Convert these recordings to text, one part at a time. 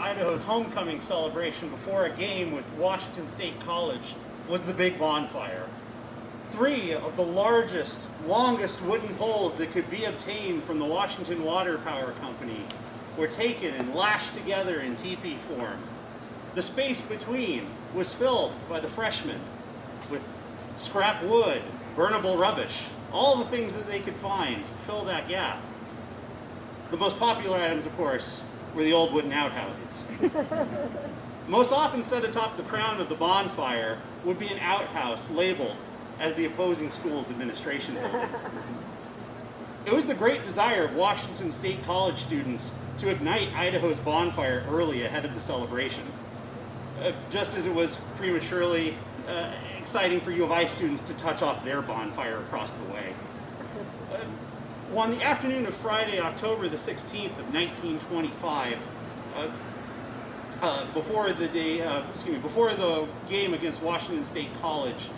Idaho's homecoming celebration before a game with Washington State College was the big bonfire. 3 of the largest, longest wooden poles that could be obtained from the Washington Water Power Company were taken and lashed together in teepee form. The space between was filled by the freshmen with scrap wood, burnable rubbish, all the things that they could find to fill that gap. The most popular items, of course, were the old wooden outhouses. Most often set atop the crown of the bonfire would be an outhouse labeled as the opposing school's administration building. It was the great desire of Washington State College students to ignite Idaho's bonfire early ahead of the celebration, just as it was prematurely exciting for U of I students to touch off their bonfire across the way. Well, on the afternoon of Friday, October the 16th of 1925, before the game against Washington State College,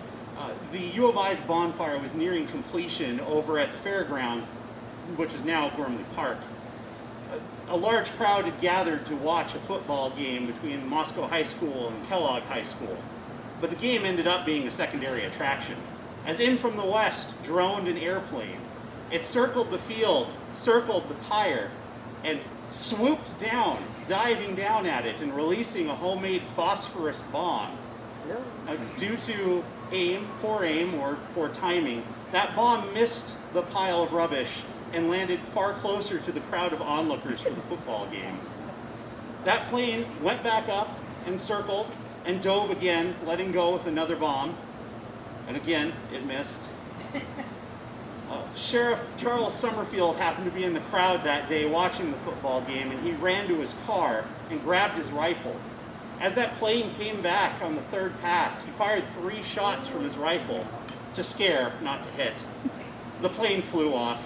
the U of I's bonfire was nearing completion over at the fairgrounds, which is now Gormley Park. A large crowd had gathered to watch a football game between Moscow High School and Kellogg High School, but the game ended up being a secondary attraction, as in from the west droned an airplane. It circled the field, circled the pyre, and swooped down, diving down at it and releasing a homemade phosphorus bomb. Due to poor aim, or poor timing, that bomb missed the pile of rubbish and landed far closer to the crowd of onlookers for the football game. That plane went back up and circled and dove again, letting go with another bomb, and again it missed. Sheriff Charles Summerfield happened to be in the crowd that day watching the football game, and he ran to his car and grabbed his rifle. As that plane came back on the third pass, he fired 3 shots from his rifle to scare, not to hit. The plane flew off.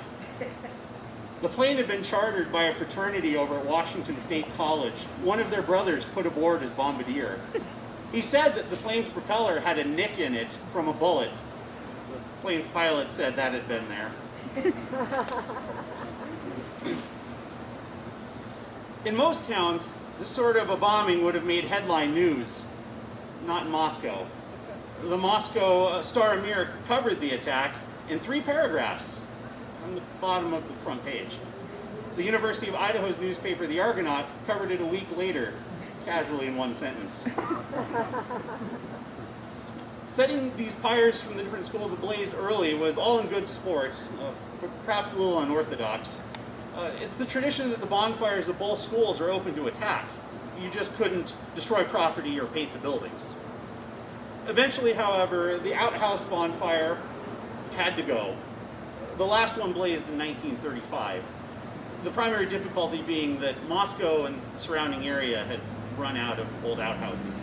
The plane had been chartered by a fraternity over at Washington State College. One of their brothers put aboard as bombardier. He said that the plane's propeller had a nick in it from a bullet. The plane's pilot said that had been there. In most towns, this sort of a bombing would have made headline news. Not in Moscow. The Moscow Star-Mirror covered the attack in 3 paragraphs on the bottom of the front page. The University of Idaho's newspaper, The Argonaut, covered it a week later, casually in 1 sentence. Setting these pyres from the different schools ablaze early was all in good sport, but perhaps a little unorthodox. It's the tradition that the bonfires of both schools are open to attack. You just couldn't destroy property or paint the buildings. Eventually, however, the outhouse bonfire had to go. The last one blazed in 1935. The primary difficulty being that Moscow and the surrounding area had run out of old outhouses.